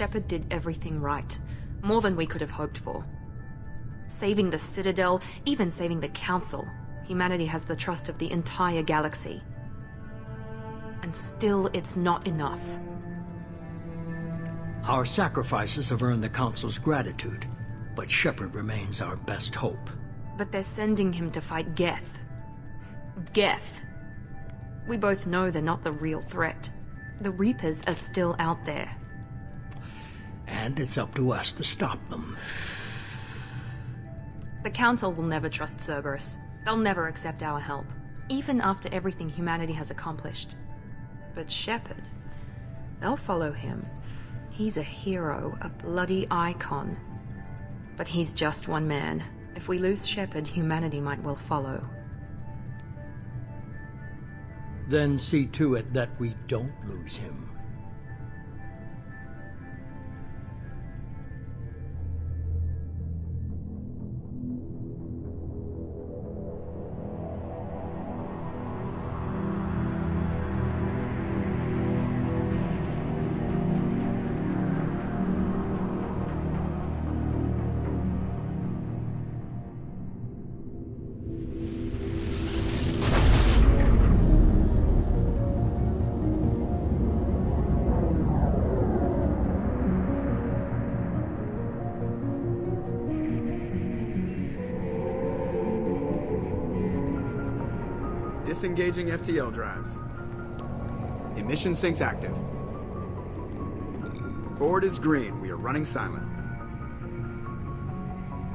Shepard did everything right. More than we could have hoped for. Saving the Citadel, even saving the Council. Humanity has the trust of the entire galaxy. And still, it's not enough. Our sacrifices have earned the Council's gratitude, but Shepard remains our best hope. But they're sending him to fight Geth. Geth. We both know they're not the real threat. The Reapers are still out there. And it's up to us to stop them. The Council will never trust Cerberus. They'll never accept our help, even after everything humanity has accomplished. But Shepard, they'll follow him. He's a hero, a bloody icon. But he's just one man. If we lose Shepard, humanity might well follow. Then see to it that we don't lose him. Disengaging FTL drives. Emission sinks active. Board is green. We are running silent.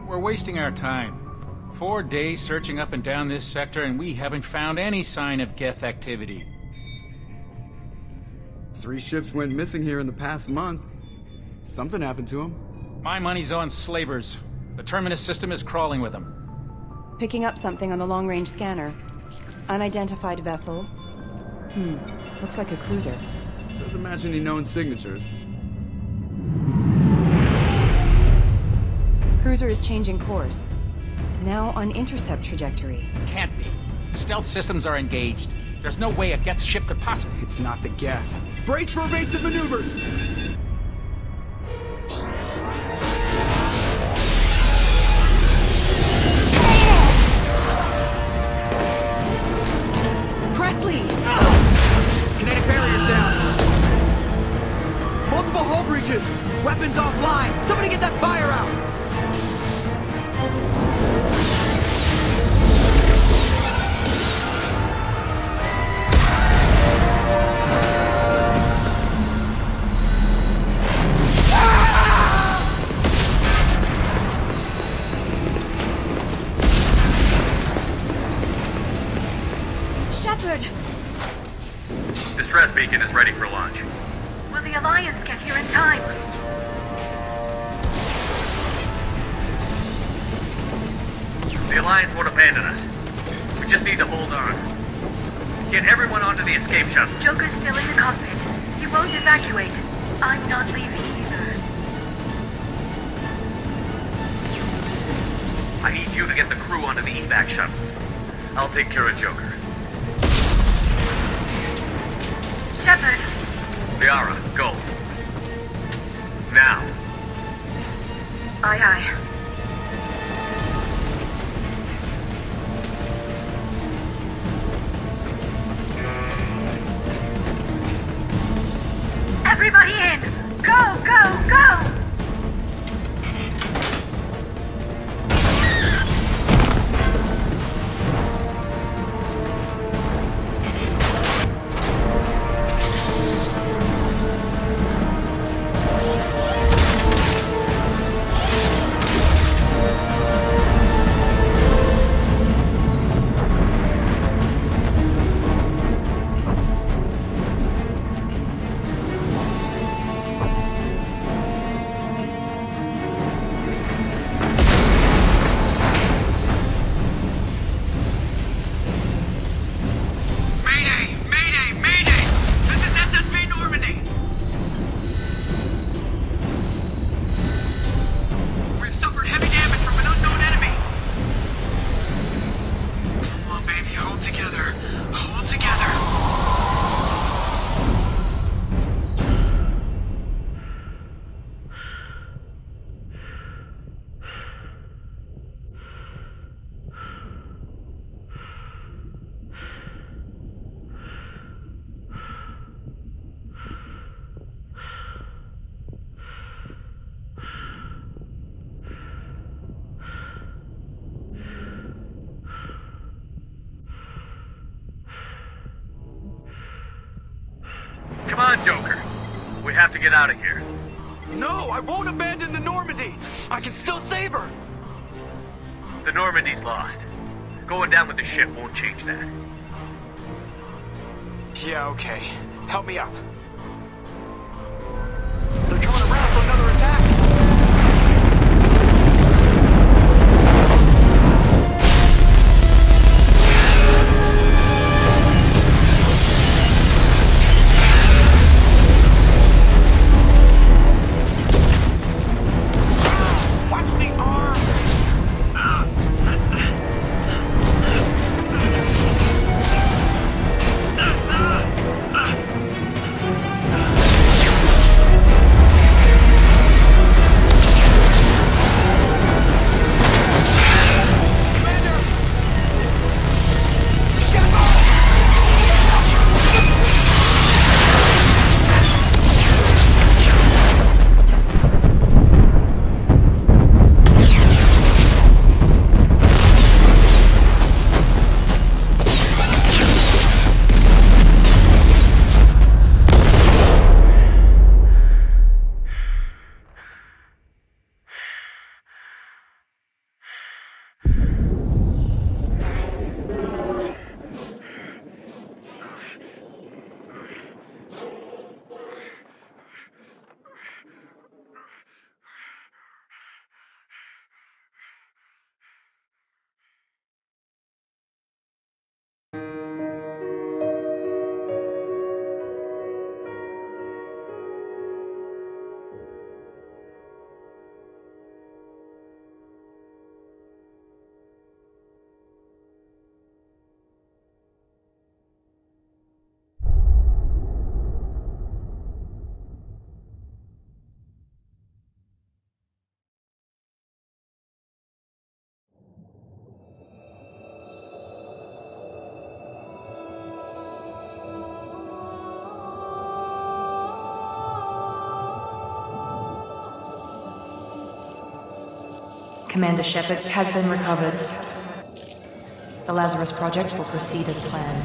We're wasting our time. 4 days searching up and down this sector, and we haven't found any sign of Geth activity. 3 ships went missing here in the past month. Something happened to them. My money's on slavers. The Terminus system is crawling with them. Picking up something on the long-range scanner. Unidentified vessel. Looks like a cruiser. Doesn't match any known signatures. Cruiser is changing course. Now on intercept trajectory. Can't be. Stealth systems are engaged. There's no way a Geth ship could possibly... It's not the Geth. Brace for evasive maneuvers! Kinetic barriers down. Multiple hull breaches. Weapons offline. Somebody get that fire out. Shepard! Distress beacon is ready for launch. Will the Alliance get here in time? The Alliance won't abandon us. We just need to hold on. Get everyone onto the escape shuttle. Joker's still in the cockpit. He won't evacuate. I'm not leaving either. I need you to get the crew onto the evac shuttles. I'll take care of Joker. Shepard! Liara, go. Now. Aye, aye. Everybody in! Go, go, go! on, Joker. We have to get out of here. No, I won't abandon the Normandy! I can still save her! The Normandy's lost. Going down with the ship won't change that. Yeah, okay. Help me up. They're coming around for another attack! Commander Shepard has been recovered. The Lazarus Project will proceed as planned.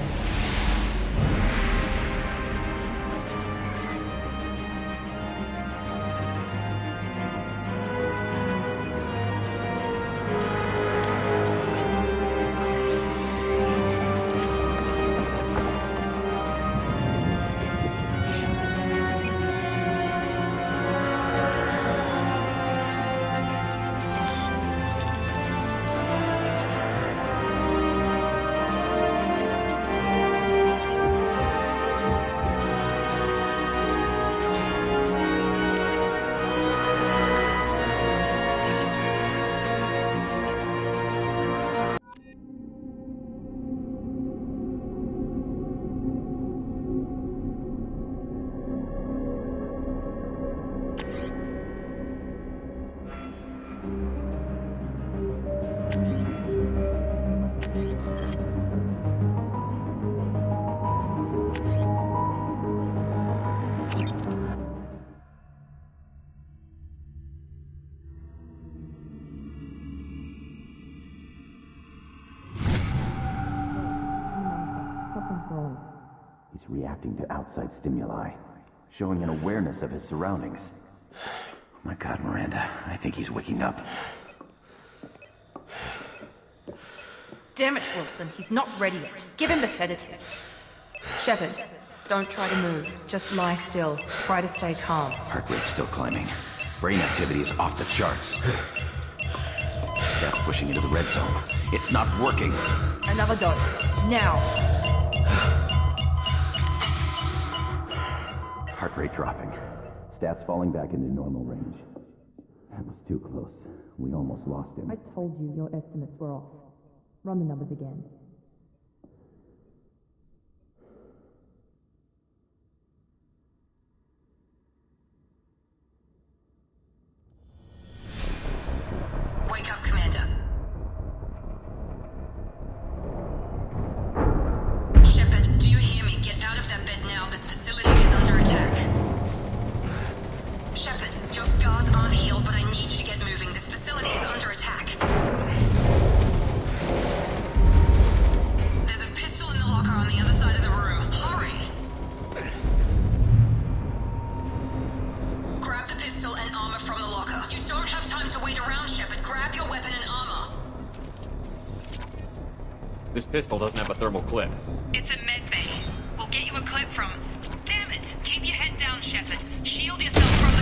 He's reacting to outside stimuli, showing an awareness of his surroundings. Oh my God, Miranda, I think he's waking up. Damn it, Wilson, he's not ready yet. Give him the sedative. Shepard, don't try to move. Just lie still. Try to stay calm. Heart rate's still climbing. Brain activity is off the charts. Stats pushing into the red zone. It's not working. Another dose. Now. Heart rate dropping. Stats falling back into normal range. That was too close. We almost lost him. I told you your estimates were off. Run the numbers again. Wake up, Commander. Shepard, do you hear me? Get out of that bed now. This facility is under attack. Shepard, your scars aren't healed, but I need you to get moving. This facility is under attack. pistol doesn't have a thermal clip. It's a med bay. We'll get you a clip from... Damn it! Keep your head down, Shepard. Shield yourself from the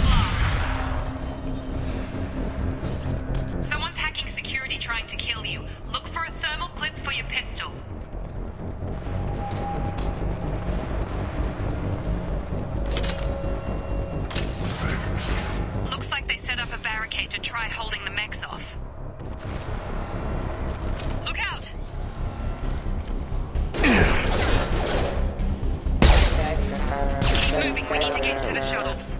blast. Someone's hacking security trying to kill you. Look for a thermal clip for your pistol. Looks like they set up a barricade to try holding the mechs off. Look out! Keep moving, we need to get to the shuttles.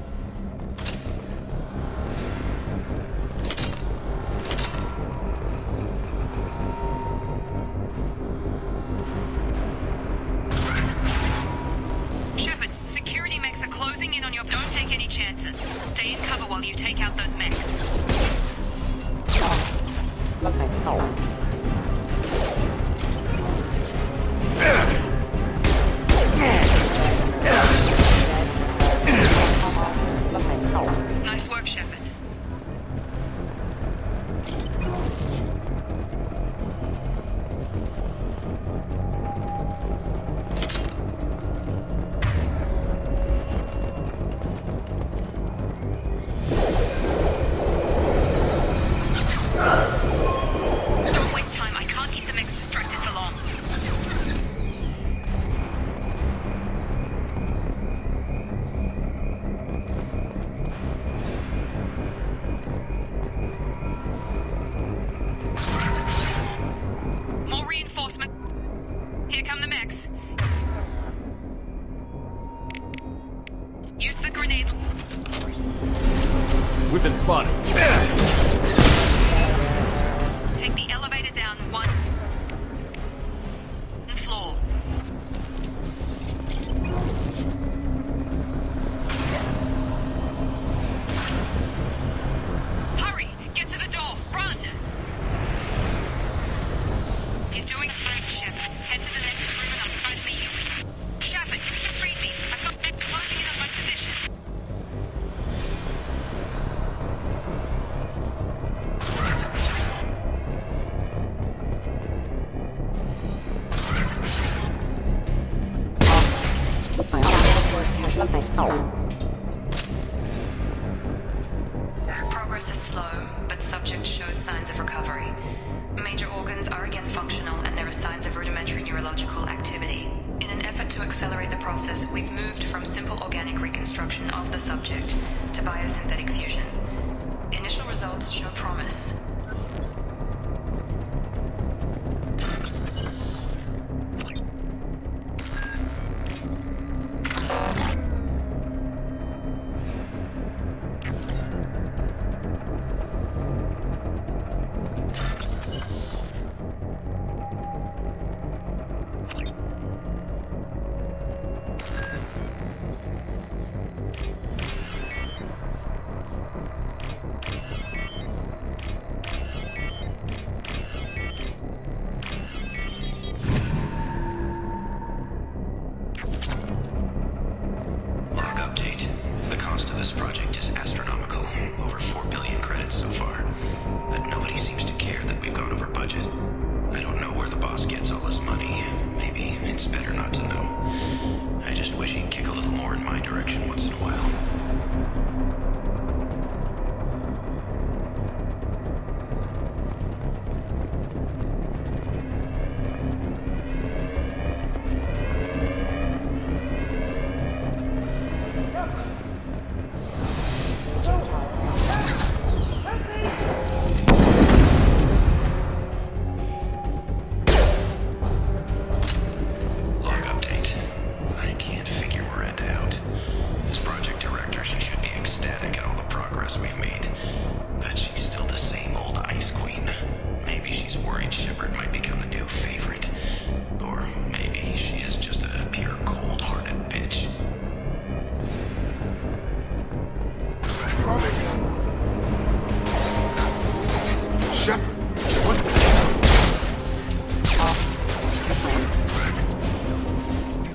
Shepard, security mechs are closing in on your... Don't take any chances. Stay in cover while you take out those mechs. Nice work, Shepard. Don't waste time. I can't keep the mechs distracted for long. More reinforcement. Here come the mechs. Use the grenade. We've been spotted. Take the elevator down one floor. Hurry! Get to the door! Run! You're doing great, Shep. Head to the next room and I'll try to meet you. Shepard, read me. I've got them closing in on my position. Progress is slow, but subject shows signs of recovery. Major organs are again functional, and there are signs of rudimentary neurological activity. In an effort to accelerate the process, we've moved from simple organic reconstruction of the subject to biosynthetic fusion. Initial results show promise.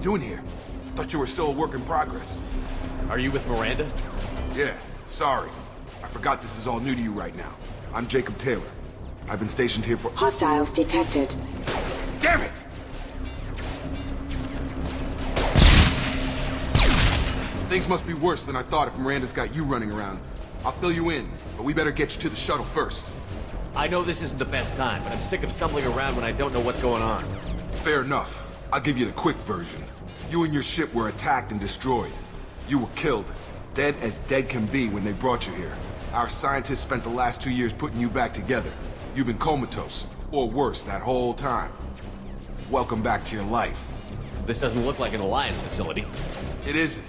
doing here? Thought you were still a work in progress. Are you with Miranda? Yeah, sorry. I forgot this is all new to you right now. I'm Jacob Taylor. I've been stationed here for— Hostiles detected. Damn it! Things must be worse than I thought if Miranda's got you running around. I'll fill you in, but we better get you to the shuttle first. I know this isn't the best time, but I'm sick of stumbling around when I don't know what's going on. Fair enough. I'll give you the quick version. You and your ship were attacked and destroyed. You were killed. Dead as dead can be when they brought you here. Our scientists spent the last 2 years putting you back together. You've been comatose, or worse, that whole time. Welcome back to your life. This doesn't look like an Alliance facility. It isn't.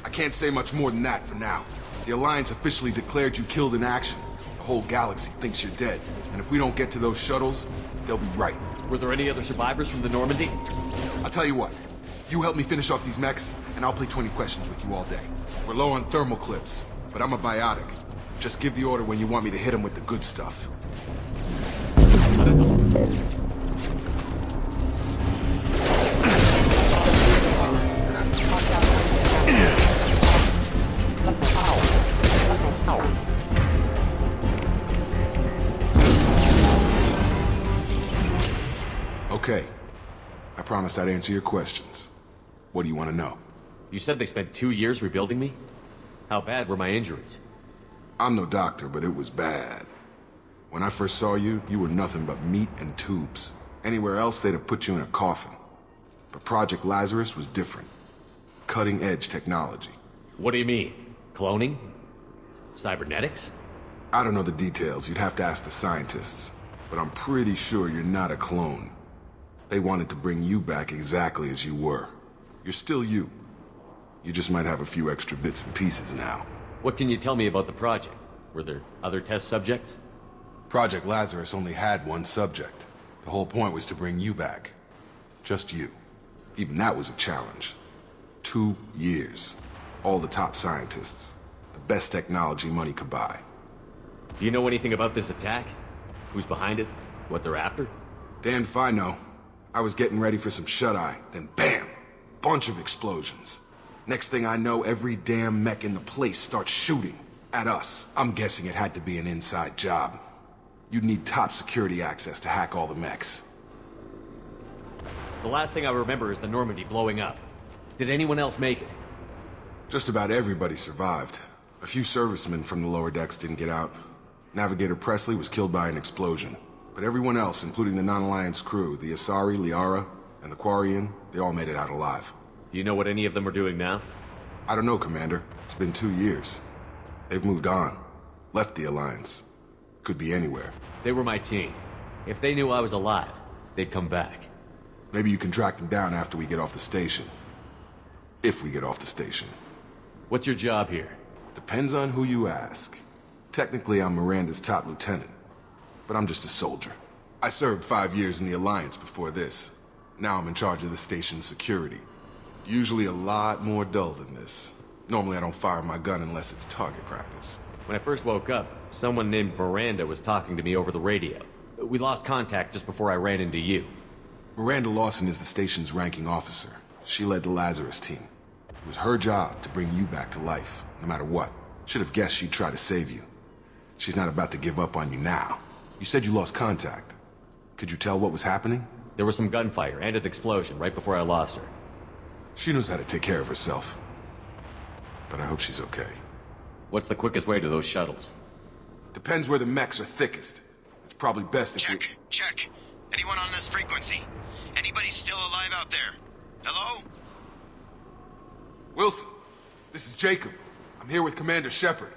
I can't say much more than that for now. The Alliance officially declared you killed in action. The whole galaxy thinks you're dead. And if we don't get to those shuttles, they'll be right. Were there any other survivors from the Normandy? I'll tell you what. You help me finish off these mechs, and I'll play 20 questions with you all day. We're low on thermal clips, but I'm a biotic. Just give the order when you want me to hit them with the good stuff. Okay. I promised I'd answer your questions. What do you want to know? You said they spent 2 years rebuilding me? How bad were my injuries? I'm no doctor, but it was bad. When I first saw you, you were nothing but meat and tubes. Anywhere else, they'd have put you in a coffin. But Project Lazarus was different. Cutting-edge technology. What do you mean? Cloning? Cybernetics? I don't know the details. You'd have to ask the scientists. But I'm pretty sure you're not a clone. They wanted to bring you back exactly as you were. You're still you. You just might have a few extra bits and pieces now. What can you tell me about the project? Were there other test subjects? Project Lazarus only had one subject. The whole point was to bring you back. Just you. Even that was a challenge. 2 years. All the top scientists. The best technology money could buy. Do you know anything about this attack? Who's behind it? What they're after? Damned if I know. I was getting ready for some shut-eye, then bam! Bunch of explosions. Next thing I know, every damn mech in the place starts shooting. At us. I'm guessing it had to be an inside job. You'd need top security access to hack all the mechs. The last thing I remember is the Normandy blowing up. Did anyone else make it? Just about everybody survived. A few servicemen from the lower decks didn't get out. Navigator Presley was killed by an explosion. But everyone else, including the non-Alliance crew, the Asari, Liara, and the Quarian, they all made it out alive. Do you know what any of them are doing now? I don't know, Commander. It's been 2 years. They've moved on. Left the Alliance. Could be anywhere. They were my team. If they knew I was alive, they'd come back. Maybe you can track them down after we get off the station. If we get off the station. What's your job here? Depends on who you ask. Technically, I'm Miranda's top lieutenant. But I'm just a soldier. I served 5 years in the Alliance before this. Now I'm in charge of the station's security. Usually a lot more dull than this. Normally I don't fire my gun unless it's target practice. When I first woke up, someone named Miranda was talking to me over the radio. We lost contact just before I ran into you. Miranda Lawson is the station's ranking officer. She led the Lazarus team. It was her job to bring you back to life, no matter what. Should have guessed she'd try to save you. She's not about to give up on you now. You said you lost contact. Could you tell what was happening? There was some gunfire and an explosion right before I lost her. She knows how to take care of herself. But I hope she's okay. What's the quickest way to those shuttles? Depends where the mechs are thickest. It's probably best if we... Check. Anyone on this frequency? Anybody still alive out there? Hello? Wilson, this is Jacob. I'm here with Commander Shepard.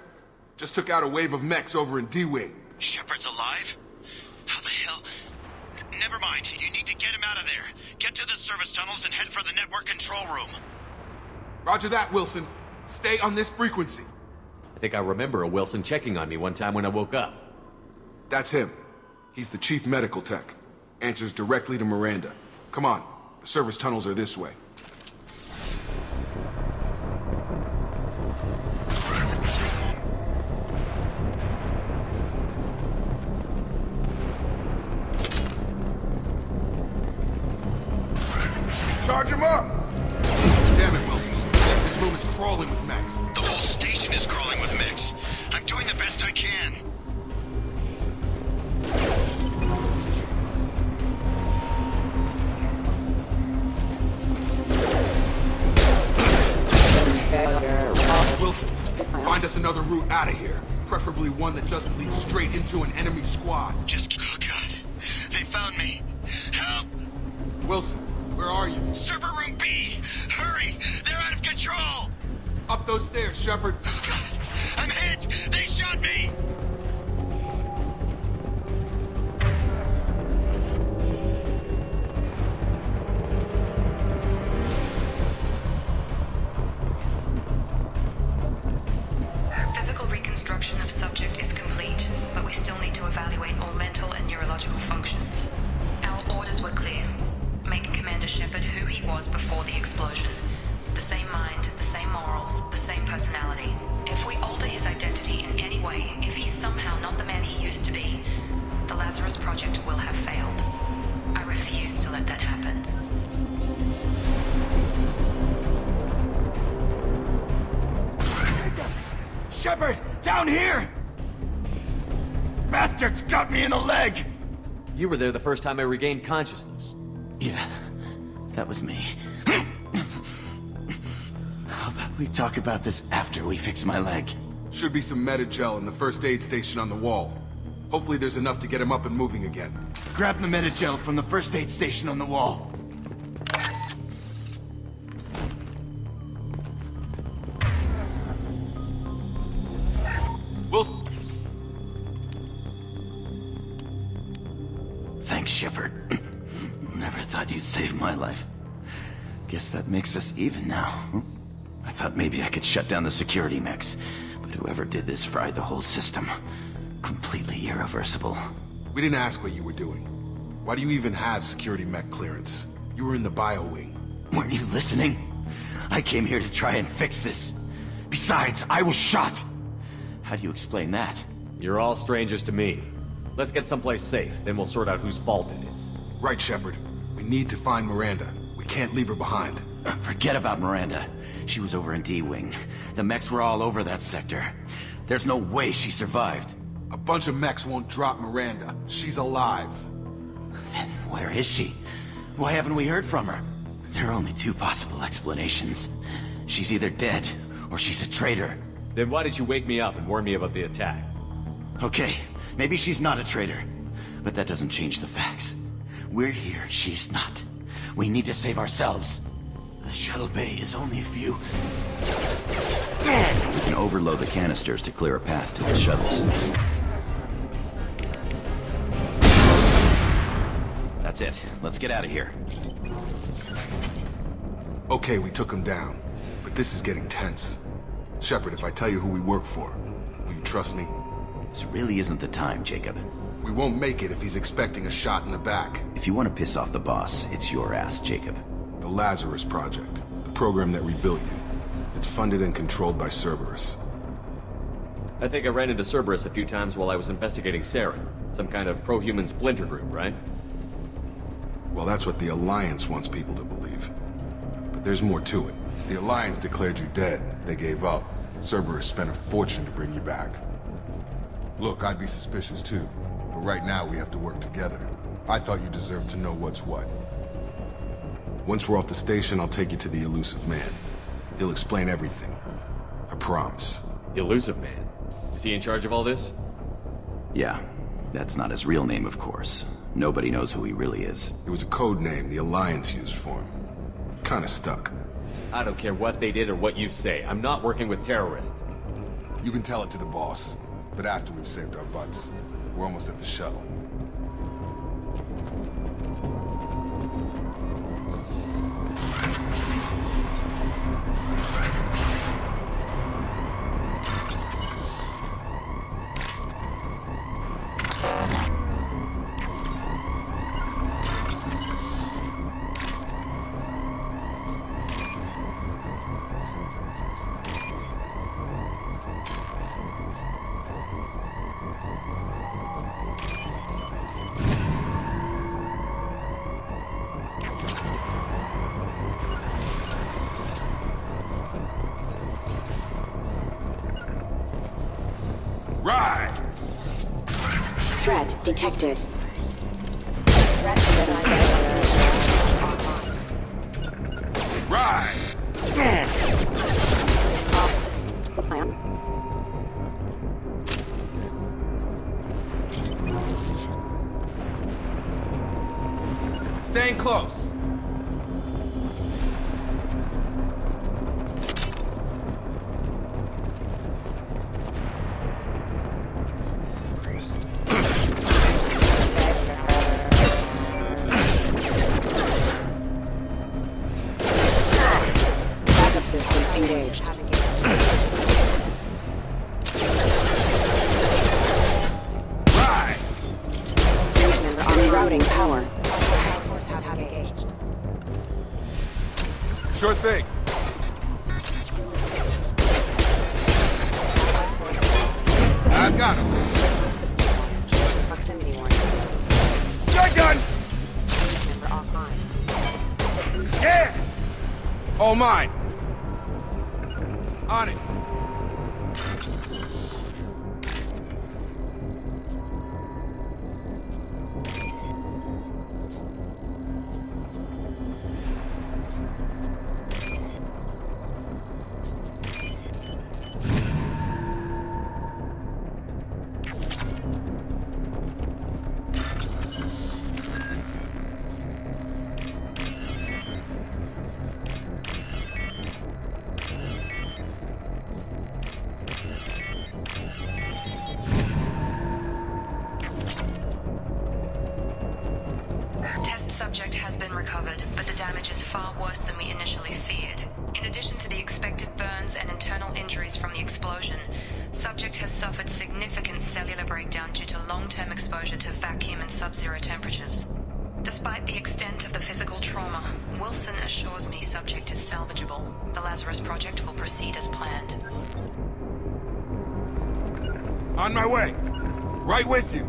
Just took out a wave of mechs over in D-Wing. Shepard's alive? How the hell? Never mind. You need to get him out of there. Get to the service tunnels and head for the network control room. Roger that, Wilson. Stay on this frequency. I think I remember a Wilson checking on me one time when I woke up. That's him. He's the chief medical tech. Answers directly to Miranda. Come on. The service tunnels are this way. Charge him up! Damn it, Wilson. This room is crawling with mechs. The whole station is crawling with mechs. I'm doing the best I can. Find us another route out of here. Preferably one that doesn't lead straight into an enemy squad. Oh God. They found me. Help! Wilson, where are you? Server room B! Hurry! They're out of control! Up those stairs, Shepard. Oh God! I'm hit! They shot me! Physical reconstruction of subject is complete, but we still need to evaluate all mental and neurological functions. Our orders were clear. Make Commander Shepard who he was before the explosion. The same mind, the same morals, the same personality. If we alter his identity in any way, if he's somehow not the man he used to be, the Lazarus Project will have failed. I refuse to let that happen. Shepard! Down here! Bastards got me in the leg! You were there the first time I regained consciousness. Yeah, that was me. How about we talk about this after we fix my leg? Should be some Metagel in the first aid station on the wall. Hopefully there's enough to get him up and moving again. Grab the Metagel from the first aid station on the wall. Thanks, Shepard. Never thought you'd save my life. Guess that makes us even now. I thought maybe I could shut down the security mechs, but whoever did this fried the whole system. Completely irreversible. We didn't ask what you were doing. Why do you even have security mech clearance? You were in the bio wing. Weren't you listening? I came here to try and fix this. Besides, I was shot. How do you explain that? You're all strangers to me. Let's get someplace safe, then we'll sort out whose fault it is. Right, Shepard. We need to find Miranda. We can't leave her behind. Forget about Miranda. She was over in D-Wing. The mechs were all over that sector. There's no way she survived. A bunch of mechs won't drop Miranda. She's alive. Then where is she? Why haven't we heard from her? There are only two possible explanations. She's either dead, or she's a traitor. Then why did you wake me up and warn me about the attack? Okay, maybe she's not a traitor. But that doesn't change the facts. We're here, she's not. We need to save ourselves. The shuttle bay is only a few... We can overload the canisters to clear a path to the shuttles. That's it. Let's get out of here. Okay, we took him down. But this is getting tense. Shepard, if I tell you who we work for, will you trust me? This really isn't the time, Jacob. We won't make it if he's expecting a shot in the back. If you want to piss off the boss, it's your ass, Jacob. The Lazarus Project. The program that rebuilt you. It's funded and controlled by Cerberus. I think I ran into Cerberus a few times while I was investigating Saren. Some kind of pro-human splinter group, right? Well, that's what the Alliance wants people to believe. But there's more to it. The Alliance declared you dead. They gave up. Cerberus spent a fortune to bring you back. Look, I'd be suspicious too. But right now we have to work together. I thought you deserved to know what's what. Once we're off the station, I'll take you to the Elusive Man. He'll explain everything. I promise. Elusive Man? Is he in charge of all this? Yeah. That's not his real name, of course. Nobody knows who he really is. It was a code name the Alliance used for him. Kinda stuck. I don't care what they did or what you say. I'm not working with terrorists. You can tell it to the boss. But after we've saved our butts. We're almost at the shuttle. Ride! Threat detected. Ride! close. Backup systems engaged. Right. Member on routing power. Sure thing. I've got him. Proximity warning. Shotgun! Member offline. Yeah! All mine. On it. Test subject has been recovered, but the damage is far worse than we initially feared. In addition to the expected burns and internal injuries from the explosion, subject has suffered significant cellular breakdown due to long-term exposure to vacuum and sub-zero temperatures. Despite the extent of the physical trauma, Wilson assures me subject is salvageable. The Lazarus Project will proceed as planned. On my way. Right with you.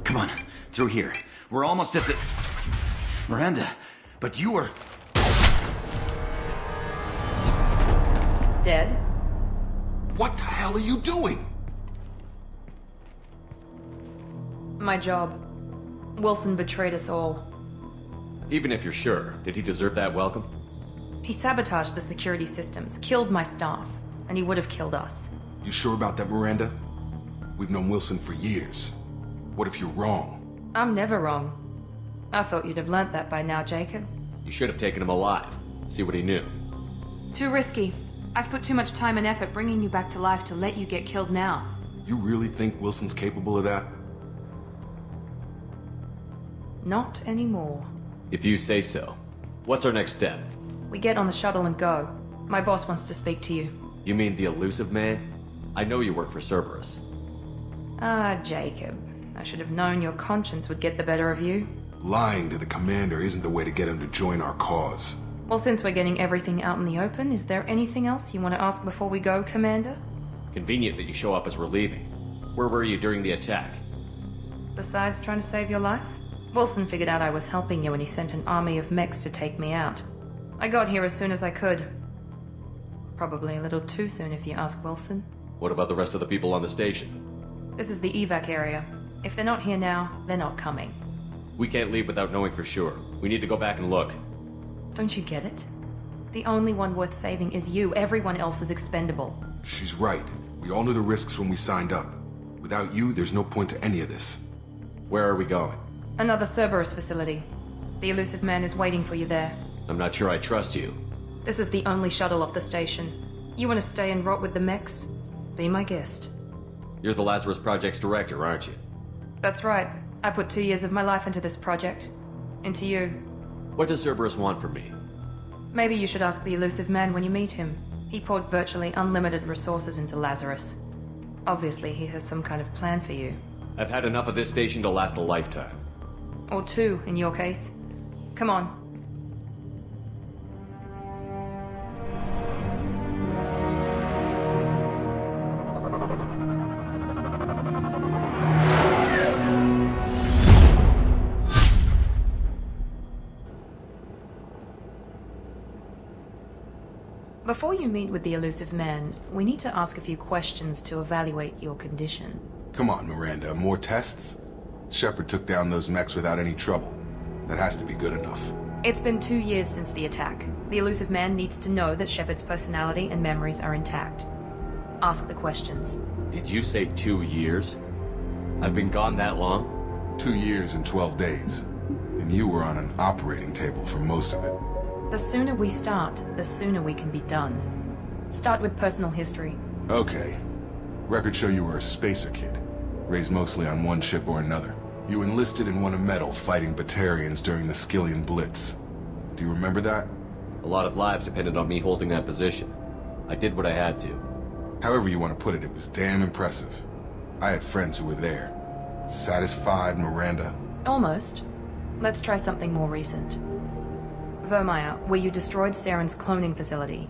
Come on, through here. We're almost at the... Miranda, but you were... Dead? What the hell are you doing? My job. Wilson betrayed us all. Even if you're sure, did he deserve that welcome? He sabotaged the security systems, killed my staff, and he would have killed us. You sure about that, Miranda? We've known Wilson for years. What if you're wrong? I'm never wrong. I thought you'd have learnt that by now, Jacob. You should have taken him alive. See what he knew. Too risky. I've put too much time and effort bringing you back to life to let you get killed now. You really think Wilson's capable of that? Not anymore. If you say so. What's our next step? We get on the shuttle and go. My boss wants to speak to you. You mean the elusive man? I know you work for Cerberus. Ah, Jacob. I should have known your conscience would get the better of you. Lying to the commander isn't the way to get him to join our cause. Well, since we're getting everything out in the open, is there anything else you want to ask before we go, Commander? Convenient that you show up as we're leaving. Where were you during the attack? Besides trying to save your life? Wilson figured out I was helping you and he sent an army of mechs to take me out. I got here as soon as I could. Probably a little too soon if you ask Wilson. What about the rest of the people on the station? This is the evac area. If they're not here now, they're not coming. We can't leave without knowing for sure. We need to go back and look. Don't you get it? The only one worth saving is you. Everyone else is expendable. She's right. We all knew the risks when we signed up. Without you, there's no point to any of this. Where are we going? Another Cerberus facility. The elusive man is waiting for you there. I'm not sure I trust you. This is the only shuttle off the station. You want to stay and rot with the mechs? Be my guest. You're the Lazarus Project's director, aren't you? That's right. I put 2 years of my life into this project. Into you. What does Cerberus want from me? Maybe you should ask the elusive man when you meet him. He poured virtually unlimited resources into Lazarus. Obviously, he has some kind of plan for you. I've had enough of this station to last a lifetime. Or 2, in your case. Come on. Before you meet with the elusive man, we need to ask a few questions to evaluate your condition. Come on, Miranda. More tests? Shepard took down those mechs without any trouble. That has to be good enough. It's been 2 years since the attack. The elusive man needs to know that Shepard's personality and memories are intact. Ask the questions. Did you say 2 years? I've been gone that long? 2 years and 12 days. And you were on an operating table for most of it. The sooner we start, the sooner we can be done. Start with personal history. Okay. Records show you were a spacer kid, raised mostly on one ship or another. You enlisted and won a medal fighting Batarians during the Skillian Blitz. Do you remember that? A lot of lives depended on me holding that position. I did what I had to. However you want to put it, it was damn impressive. I had friends who were there. Satisfied, Miranda? Almost. Let's try something more recent. Vermeer, where you destroyed Saren's cloning facility.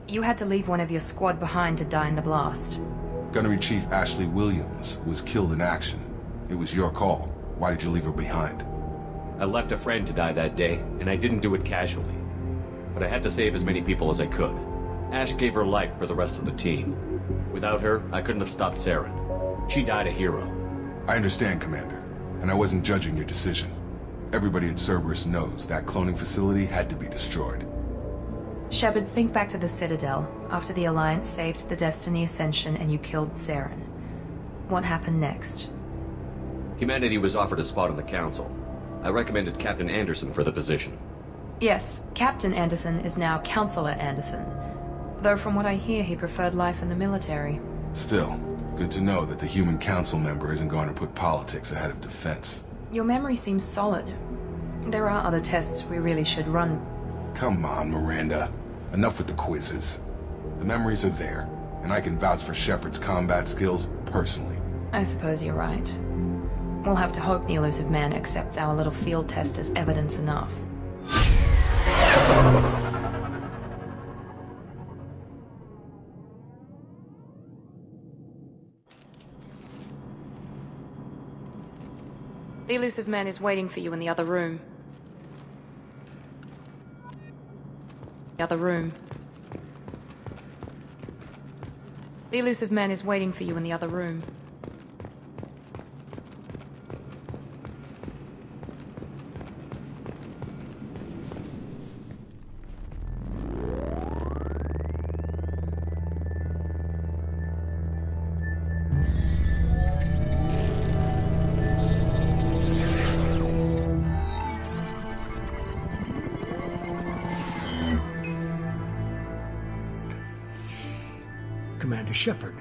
You had to leave one of your squad behind to die in the blast. Gunnery Chief Ashley Williams was killed in action. It was your call. Why did you leave her behind? I left a friend to die that day, and I didn't do it casually. But I had to save as many people as I could. Ash gave her life for the rest of the team. Without her, I couldn't have stopped Saren. She died a hero. I understand, Commander, and I wasn't judging your decision. Everybody at Cerberus knows that cloning facility had to be destroyed. Shepard, think back to the Citadel, after the Alliance saved the Destiny Ascension and you killed Saren. What happened next? Humanity was offered a spot on the Council. I recommended Captain Anderson for the position. Yes, Captain Anderson is now Counselor Anderson. Though from what I hear, he preferred life in the military. Still, good to know that the human council member isn't going to put politics ahead of defense. Your memory seems solid. There are other tests we really should run. Come on, Miranda. Enough with the quizzes. The memories are there, and I can vouch for Shepard's combat skills personally. I suppose you're right. We'll have to hope the elusive man accepts our little field test as evidence enough. The elusive man is waiting for you in the other room. The other room. The elusive man is waiting for you in the other room. Commander Shepard.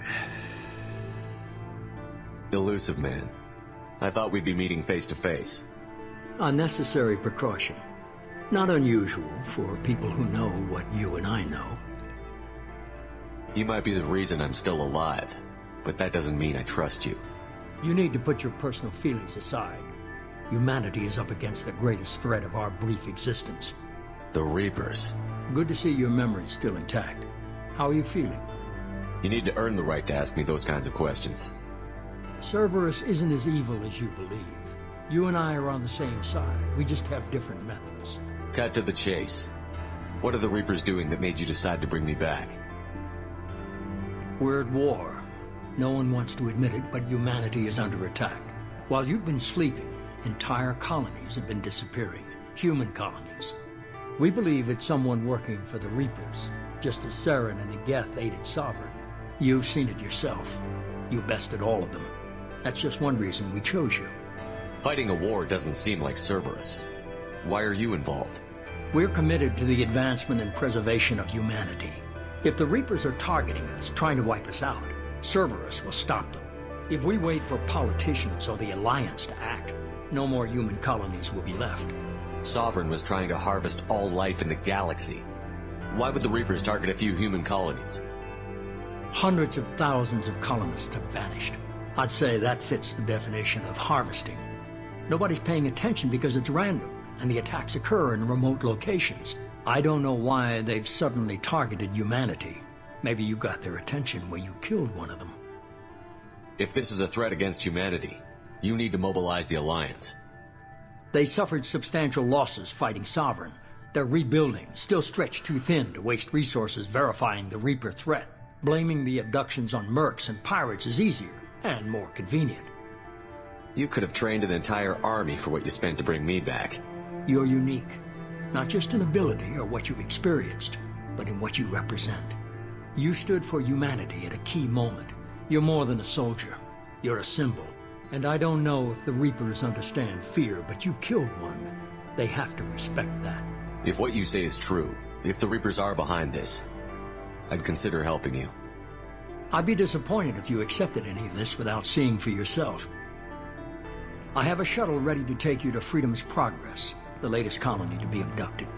Elusive man. I thought we'd be meeting face to face. Unnecessary precaution. Not unusual for people who know what you and I know. You might be the reason I'm still alive, but that doesn't mean I trust you. You need to put your personal feelings aside. Humanity is up against the greatest threat of our brief existence. The Reapers. Good to see your memory's still intact. How are you feeling? You need to earn the right to ask me those kinds of questions. Cerberus isn't as evil as you believe. You and I are on the same side. We just have different methods. Cut to the chase. What are the Reapers doing that made you decide to bring me back? We're at war. No one wants to admit it, but humanity is under attack. While you've been sleeping, entire colonies have been disappearing. Human colonies. We believe it's someone working for the Reapers, just as Saren and Igeth aided Sovereign. You've seen it yourself. You bested all of them. That's just one reason we chose you. Fighting a war doesn't seem like Cerberus. Why are you involved? We're committed to the advancement and preservation of humanity. If the Reapers are targeting us, trying to wipe us out, Cerberus will stop them. If we wait for politicians or the Alliance to act, no more human colonies will be left. Sovereign was trying to harvest all life in the galaxy. Why would the Reapers target a few human colonies? Hundreds of thousands of colonists have vanished. I'd say that fits the definition of harvesting. Nobody's paying attention because it's random, and the attacks occur in remote locations. I don't know why they've suddenly targeted humanity. Maybe you got their attention when you killed one of them. If this is a threat against humanity, you need to mobilize the Alliance. They suffered substantial losses fighting Sovereign. They're rebuilding, still stretched too thin to waste resources verifying the Reaper threat. Blaming the abductions on mercs and pirates is easier and more convenient. You could have trained an entire army for what you spent to bring me back. You're unique, not just in ability or what you've experienced, but in what you represent. You stood for humanity at a key moment. You're more than a soldier. You're a symbol. And I don't know if the Reapers understand fear, but you killed one. They have to respect that. If what you say is true, if the Reapers are behind this, I'd consider helping you. I'd be disappointed if you accepted any of this without seeing for yourself. I have a shuttle ready to take you to Freedom's Progress, the latest colony to be abducted.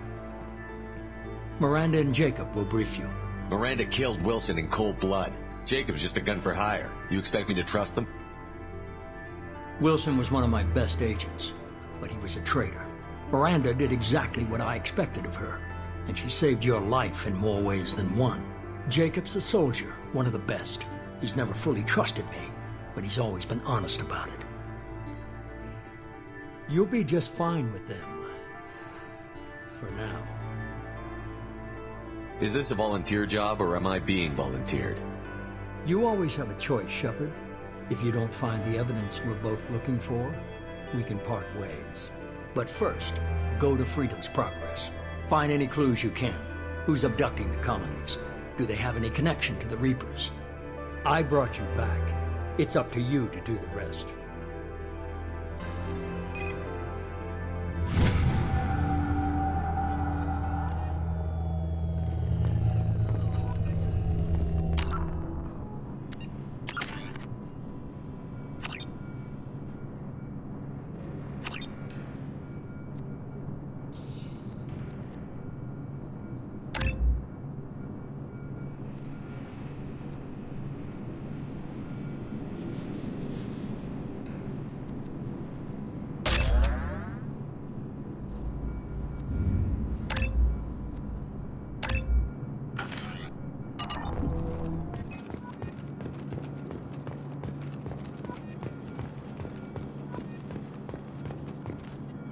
Miranda and Jacob will brief you. Miranda killed Wilson in cold blood. Jacob's just a gun for hire. You expect me to trust them? Wilson was one of my best agents, but he was a traitor. Miranda did exactly what I expected of her, and she saved your life in more ways than one. Jacob's a soldier, one of the best. He's never fully trusted me, but he's always been honest about it. You'll be just fine with them. For now. Is this a volunteer job, or am I being volunteered? You always have a choice, Shepard. If you don't find the evidence we're both looking for, we can part ways. But first, go to Freedom's Progress. Find any clues you can. Who's abducting the colonies? Do they have any connection to the Reapers? I brought you back. It's up to you to do the rest.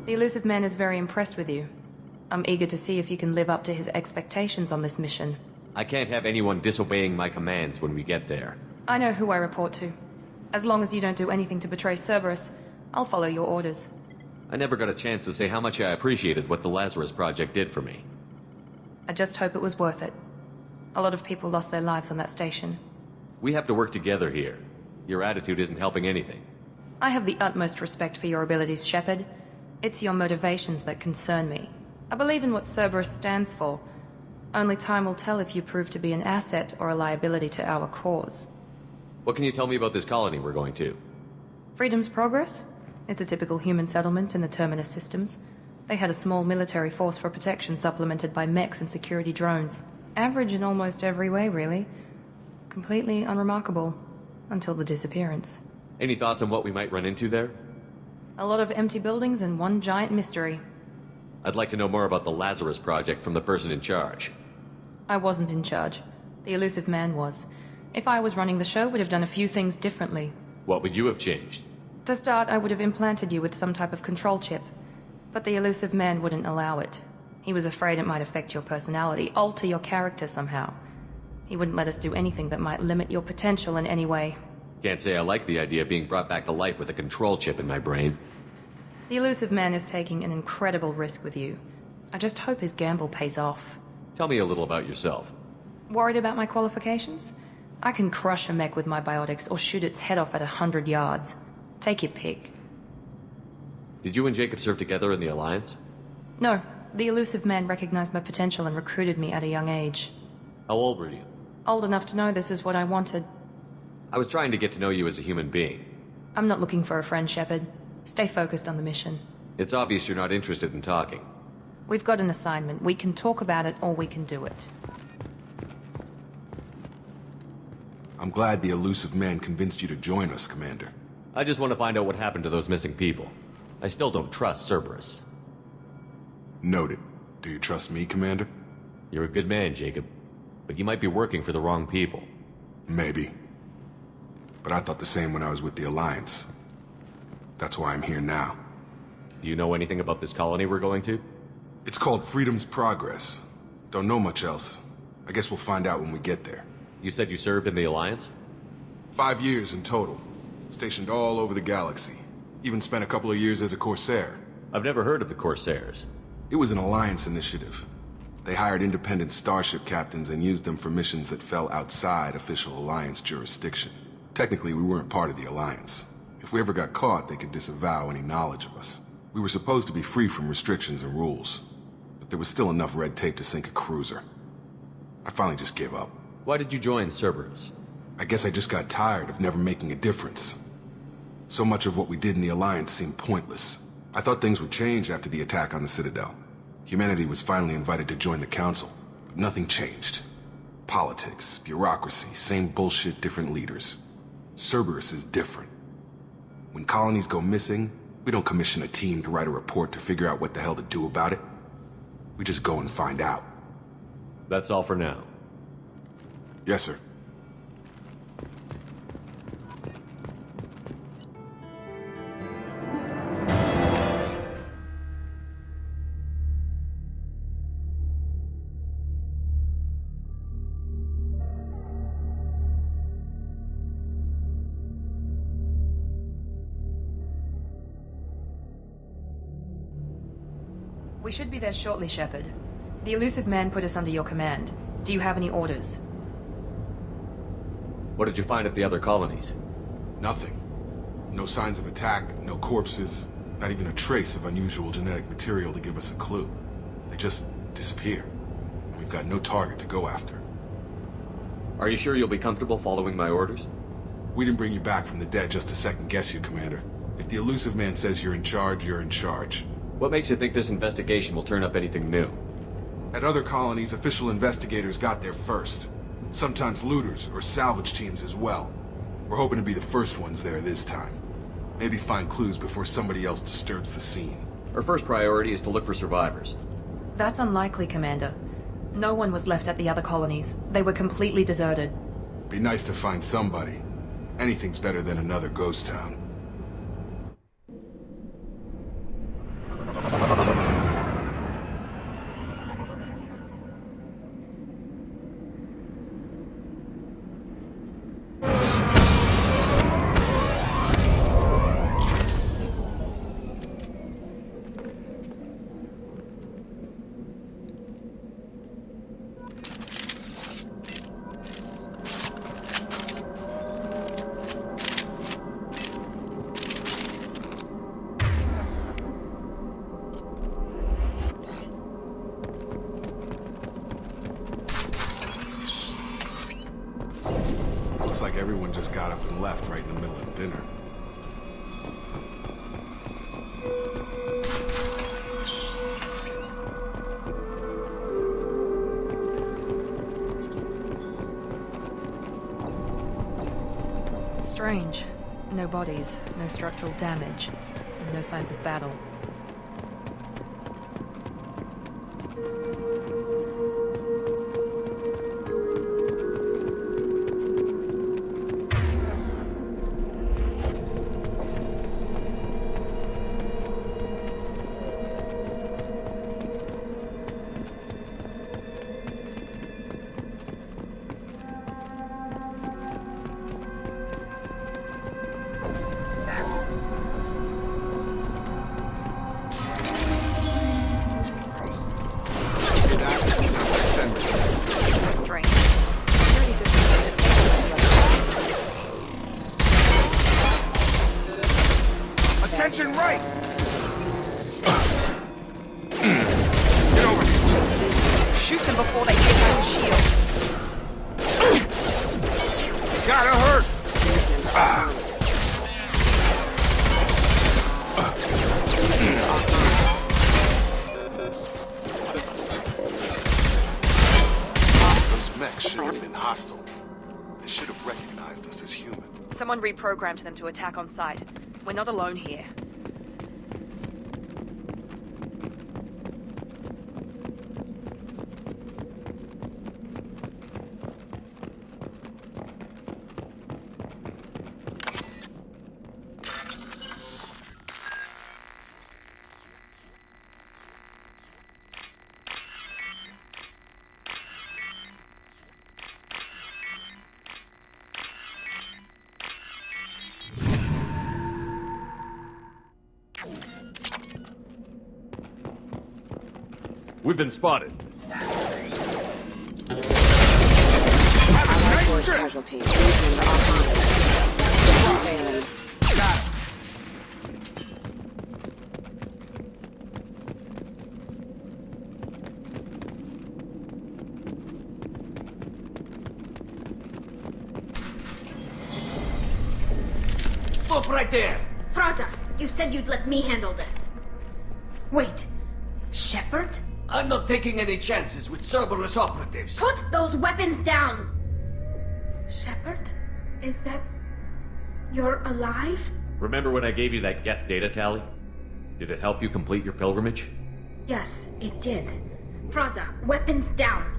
The Elusive Man is very impressed with you. I'm eager to see if you can live up to his expectations on this mission. I can't have anyone disobeying my commands when we get there. I know who I report to. As long as you don't do anything to betray Cerberus, I'll follow your orders. I never got a chance to say how much I appreciated what the Lazarus Project did for me. I just hope it was worth it. A lot of people lost their lives on that station. We have to work together here. Your attitude isn't helping anything. I have the utmost respect for your abilities, Shepard. It's your motivations that concern me. I believe in what Cerberus stands for. Only time will tell if you prove to be an asset or a liability to our cause. What can you tell me about this colony we're going to? Freedom's Progress? It's a typical human settlement in the Terminus systems. They had a small military force for protection supplemented by mechs and security drones. Average in almost every way, really. Completely unremarkable. Until the disappearance. Any thoughts on what we might run into there? A lot of empty buildings and one giant mystery. I'd like to know more about the Lazarus Project from the person in charge. I wasn't in charge. The Elusive Man was. If I was running the show, would have done a few things differently. What would you have changed? To start, I would have implanted you with some type of control chip. But the Elusive Man wouldn't allow it. He was afraid it might affect your personality, alter your character somehow. He wouldn't let us do anything that might limit your potential in any way. Can't say I like the idea of being brought back to life with a control chip in my brain. The Elusive Man is taking an incredible risk with you. I just hope his gamble pays off. Tell me a little about yourself. Worried about my qualifications? I can crush a mech with my biotics or shoot its head off at 100 yards. Take your pick. Did you and Jacob serve together in the Alliance? No. The Elusive Man recognized my potential and recruited me at a young age. How old were you? Old enough to know this is what I wanted. I was trying to get to know you as a human being. I'm not looking for a friend, Shepard. Stay focused on the mission. It's obvious you're not interested in talking. We've got an assignment. We can talk about it, or we can do it. I'm glad the Elusive Man convinced you to join us, Commander. I just want to find out what happened to those missing people. I still don't trust Cerberus. Noted. Do you trust me, Commander? You're a good man, Jacob. But you might be working for the wrong people. Maybe. But I thought the same when I was with the Alliance. That's why I'm here now. Do you know anything about this colony we're going to? It's called Freedom's Progress. Don't know much else. I guess we'll find out when we get there. You said you served in the Alliance? 5 years in total. Stationed all over the galaxy. Even spent a couple of years as a Corsair. I've never heard of the Corsairs. It was an Alliance initiative. They hired independent starship captains and used them for missions that fell outside official Alliance jurisdiction. Technically, we weren't part of the Alliance. If we ever got caught, they could disavow any knowledge of us. We were supposed to be free from restrictions and rules, but there was still enough red tape to sink a cruiser. I finally just gave up. Why did you join Cerberus? I guess I just got tired of never making a difference. So much of what we did in the Alliance seemed pointless. I thought things would change after the attack on the Citadel. Humanity was finally invited to join the Council, but nothing changed. Politics, bureaucracy, same bullshit, different leaders. Cerberus is different. When colonies go missing, we don't commission a team to write a report to figure out what the hell to do about it. We just go and find out. That's all for now. Yes, sir. We should be there shortly, Shepard. The elusive man put us under your command. Do you have any orders? What did you find at the other colonies? Nothing. No signs of attack, no corpses, not even a trace of unusual genetic material to give us a clue. They just disappear. And we've got no target to go after. Are you sure you'll be comfortable following my orders? We didn't bring you back from the dead just to second guess you, Commander. If the elusive man says you're in charge, you're in charge. What makes you think this investigation will turn up anything new? At other colonies, official investigators got there first. Sometimes looters or salvage teams as well. We're hoping to be the first ones there this time. Maybe find clues before somebody else disturbs the scene. Our first priority is to look for survivors. That's unlikely, Commander. No one was left at the other colonies. They were completely deserted. Be nice to find somebody. Anything's better than another ghost town. Looks like everyone just got up and left right in the middle of dinner. Strange. No bodies, no structural damage, and no signs of battle. Attention right! Get over here. Shoot them before they take out the shield. Gotta hurt! Those mechs should have been hostile. They should have recognized us as human. Someone reprogrammed them to attack on sight. We're not alone here. We've been spotted. Allied force casualty. Legion offline. Failing. Got it. Stop right there! Praza, you said you'd let me handle this. Wait, Shepard? I'm not taking any chances with Cerberus operatives. Put those weapons down! Shepard? Is that... you're alive? Remember when I gave you that Geth data tally? Did it help you complete your pilgrimage? Yes, it did. Praza, weapons down.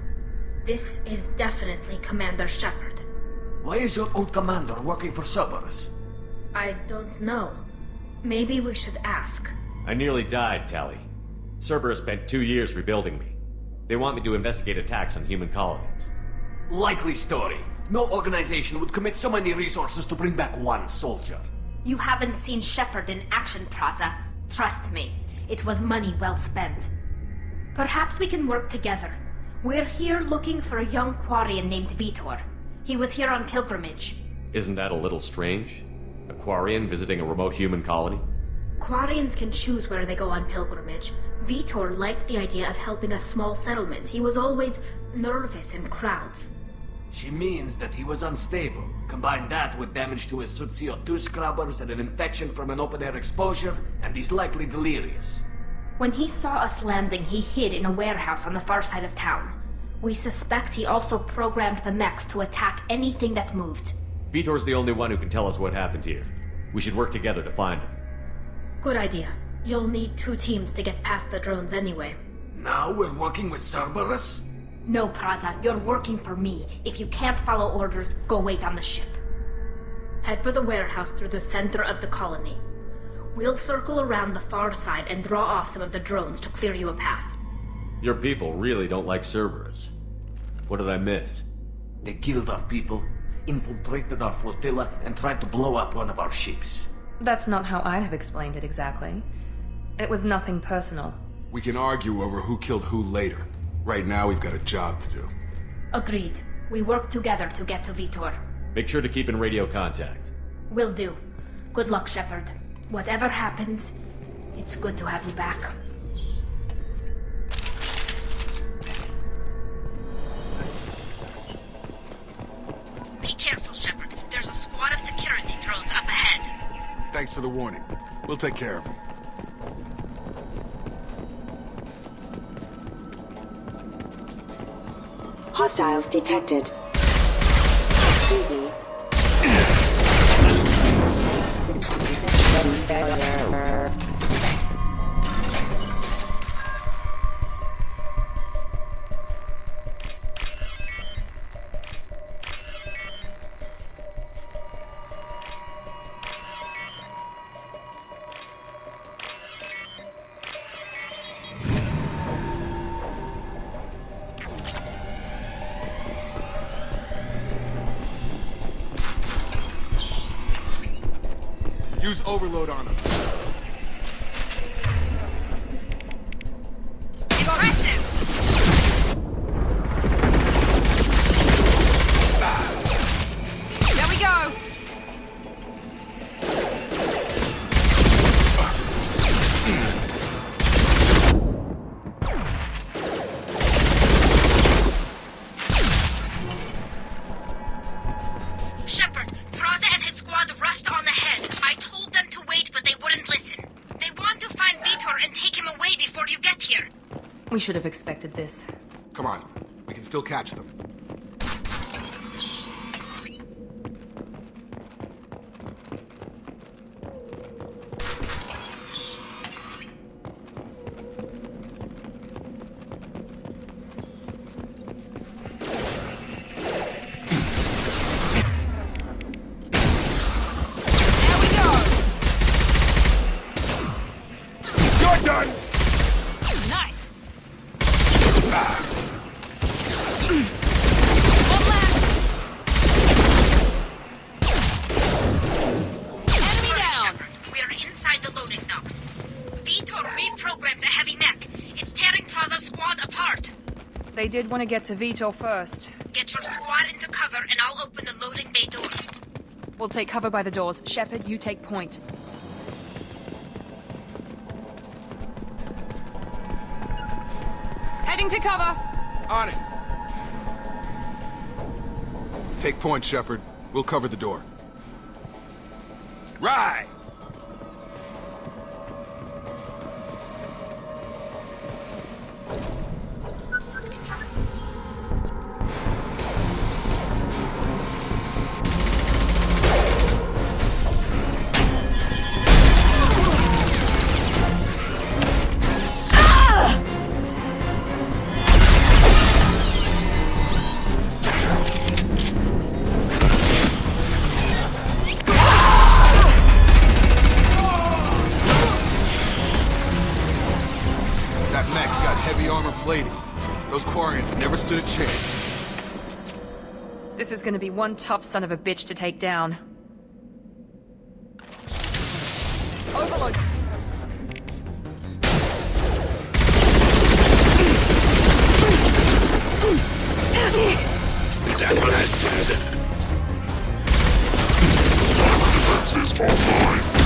This is definitely Commander Shepard. Why is your old commander working for Cerberus? I don't know. Maybe we should ask. I nearly died, Tally. Cerberus spent 2 years rebuilding me. They want me to investigate attacks on human colonies. Likely story. No organization would commit so many resources to bring back one soldier. You haven't seen Shepard in action, Praza. Trust me, it was money well spent. Perhaps we can work together. We're here looking for a young Quarian named Vitor. He was here on pilgrimage. Isn't that a little strange? A Quarian visiting a remote human colony? Quarians can choose where they go on pilgrimage. Vitor liked the idea of helping a small settlement. He was always nervous in crowds. She means that he was unstable. Combine that with damage to his CO2 scrubbers and an infection from an open-air exposure, and he's likely delirious. When he saw us landing, he hid in a warehouse on the far side of town. We suspect he also programmed the mechs to attack anything that moved. Vitor's the only one who can tell us what happened here. We should work together to find him. Good idea. You'll need 2 teams to get past the drones anyway. Now we're working with Cerberus? No, Praza, you're working for me. If you can't follow orders, go wait on the ship. Head for the warehouse through the center of the colony. We'll circle around the far side and draw off some of the drones to clear you a path. Your people really don't like Cerberus. What did I miss? They killed our people, infiltrated our flotilla, and tried to blow up one of our ships. That's not how I'd have explained it exactly. It was nothing personal. We can argue over who killed who later. Right now, we've got a job to do. Agreed. We work together to get to Vitor. Make sure to keep in radio contact. Will do. Good luck, Shepard. Whatever happens, it's good to have you back. Be careful, Shepard. There's a squad of security drones up ahead. Thanks for the warning. We'll take care of them. Hostiles detected. Excuse me. Use overload on them. Impressive! There we go! Shepard, Praza and his squad rushed on ahead. I told them to wait, but they wouldn't listen. They want to find Vitor and take him away before you get here. We should have expected this. Come on. We can still catch them. Done! Nice! They did want to get to Vitor first. Get your squad into cover and I'll open the loading bay doors. We'll take cover by the doors. Shepard, you take point. Heading to cover! On it! Take point, Shepard. We'll cover the door. Right! Those Quarians never stood a chance. This is gonna be one tough son of a bitch to take down. Overload! The devil has done it. This is online.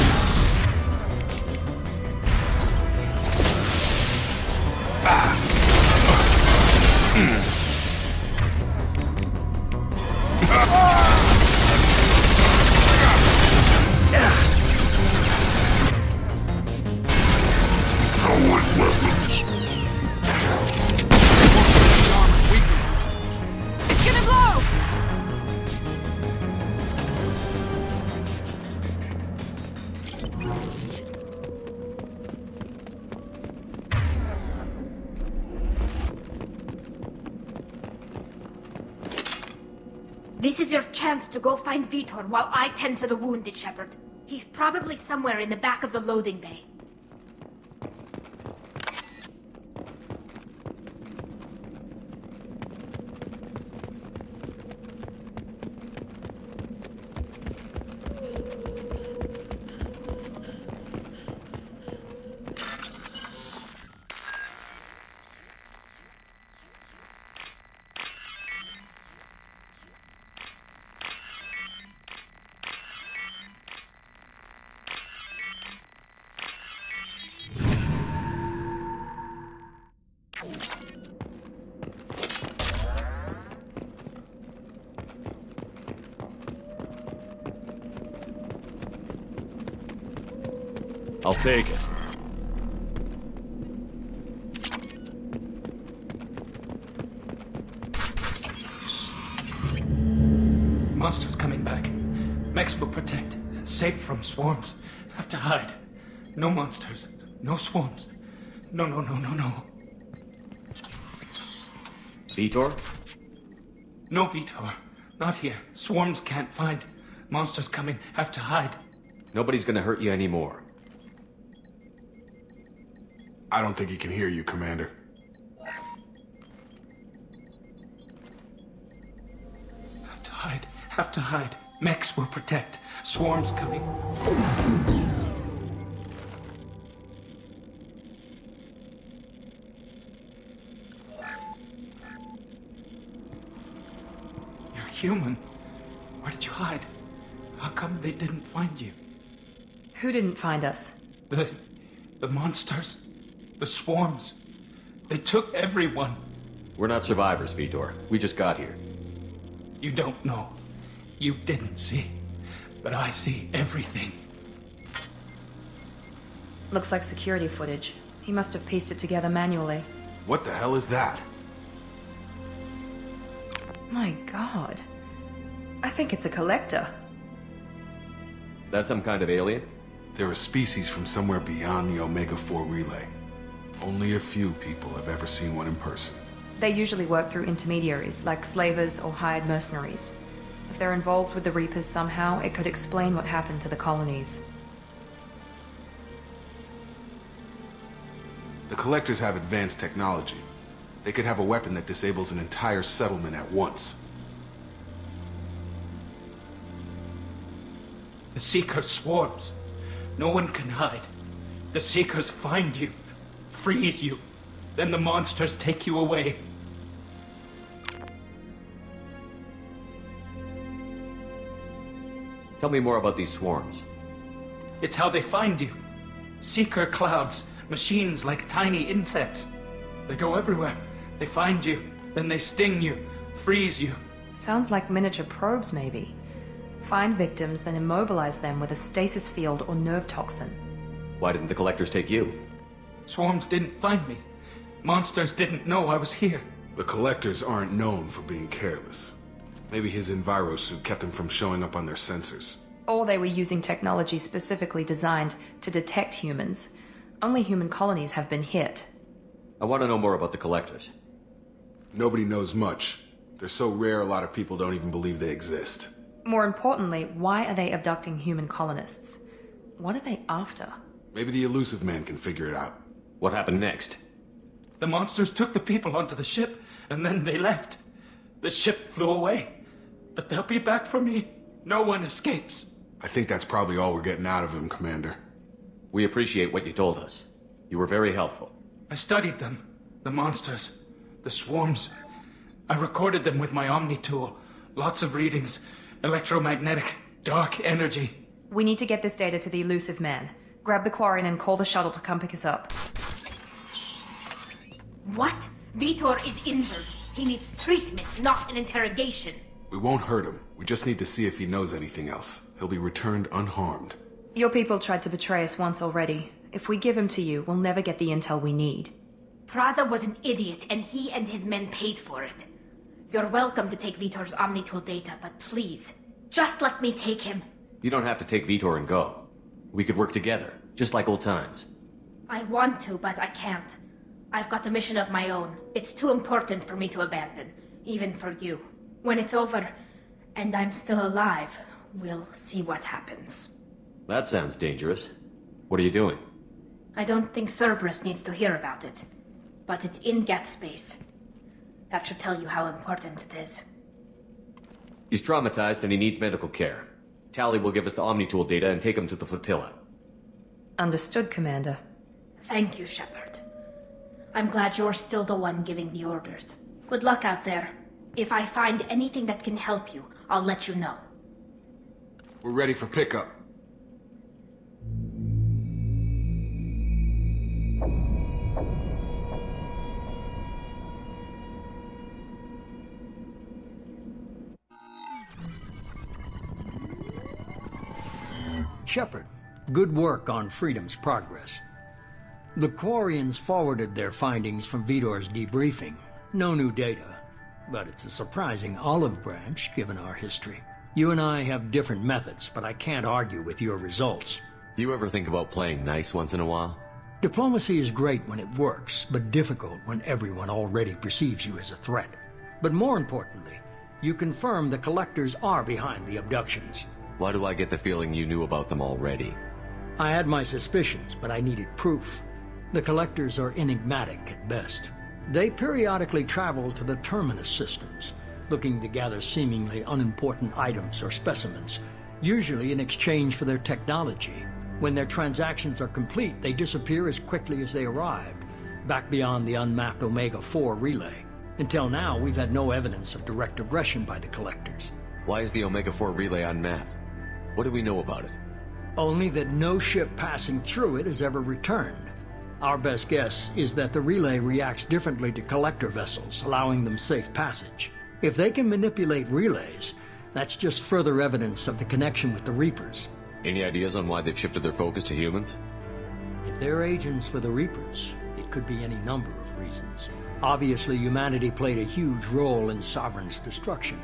This is your chance to go find Vitor while I tend to the wounded, Shepard. He's probably somewhere in the back of the loading bay. I'll take it. Monsters coming back. Mechs will protect. Safe from swarms. Have to hide. No monsters. No swarms. No. Vitor? No Vitor. Not here. Swarms can't find. Monsters coming. Have to hide. Nobody's gonna hurt you anymore. I don't think he can hear you, Commander. Have to hide. Mechs will protect. Swarms coming. You're human. Where did you hide? How come they didn't find you? Who didn't find us? The monsters. The swarms. They took everyone. We're not survivors, Vitor. We just got here. You don't know. You didn't see. But I see everything. Looks like security footage. He must have pieced it together manually. What the hell is that? My god. I think it's a collector. Is that some kind of alien? They're a species from somewhere beyond the Omega-4 relay. Only a few people have ever seen one in person. They usually work through intermediaries, like slavers or hired mercenaries. If they're involved with the Reapers somehow, it could explain what happened to the colonies. The Collectors have advanced technology. They could have a weapon that disables an entire settlement at once. The Seeker swarms. No one can hide. The Seekers find you, freeze you, then the monsters take you away. Tell me more about these swarms. It's how they find you. Seeker clouds, machines like tiny insects. They go everywhere. They find you, then they sting you, freeze you. Sounds like miniature probes, maybe. Find victims, then immobilize them with a stasis field or nerve toxin. Why didn't the collectors take you? Swarms didn't find me. Monsters didn't know I was here. The collectors aren't known for being careless. Maybe his enviro suit kept him from showing up on their sensors. Or they were using technology specifically designed to detect humans. Only human colonies have been hit. I want to know more about the collectors. Nobody knows much. They're so rare a lot of people don't even believe they exist. More importantly, why are they abducting human colonists? What are they after? Maybe the elusive man can figure it out. What happened next? The monsters took the people onto the ship, and then they left. The ship flew away. But they'll be back for me. No one escapes. I think that's probably all we're getting out of him, Commander. We appreciate what you told us. You were very helpful. I studied them. The monsters. The swarms. I recorded them with my Omni tool. Lots of readings. Electromagnetic. Dark energy. We need to get this data to the elusive man. Grab the Quarian and call the shuttle to come pick us up. What? Vitor is injured. He needs treatment, not an interrogation. We won't hurt him. We just need to see if he knows anything else. He'll be returned unharmed. Your people tried to betray us once already. If we give him to you, we'll never get the intel we need. Praza was an idiot, and he and his men paid for it. You're welcome to take Vitor's Omnitool data, but please, just let me take him. You don't have to take Vitor and go. We could work together, just like old times. I want to, but I can't. I've got a mission of my own. It's too important for me to abandon, even for you. When it's over, and I'm still alive, we'll see what happens. That sounds dangerous. What are you doing? I don't think Cerberus needs to hear about it, but it's in Geth space. That should tell you how important it is. He's traumatized and he needs medical care. Tally will give us the Omnitool data and take him to the flotilla. Understood, Commander. Thank you, Shepard. I'm glad you're still the one giving the orders. Good luck out there. If I find anything that can help you, I'll let you know. We're ready for pickup. Shepard, good work on Freedom's progress. The Quarians forwarded their findings from Vitor's debriefing. No new data, but it's a surprising olive branch given our history. You and I have different methods, but I can't argue with your results. You ever think about playing nice once in a while? Diplomacy is great when it works, but difficult when everyone already perceives you as a threat. But more importantly, you confirm the collectors are behind the abductions. Why do I get the feeling you knew about them already? I had my suspicions, but I needed proof. The collectors are enigmatic at best. They periodically travel to the terminus systems, looking to gather seemingly unimportant items or specimens, usually in exchange for their technology. When their transactions are complete, they disappear as quickly as they arrived, back beyond the unmapped Omega-4 relay. Until now, we've had no evidence of direct aggression by the collectors. Why is the Omega-4 relay unmapped? What do we know about it? Only that no ship passing through it has ever returned. Our best guess is that the relay reacts differently to collector vessels, allowing them safe passage. If they can manipulate relays, that's just further evidence of the connection with the Reapers. Any ideas on why they've shifted their focus to humans? If they're agents for the Reapers, it could be any number of reasons. Obviously, humanity played a huge role in Sovereign's destruction.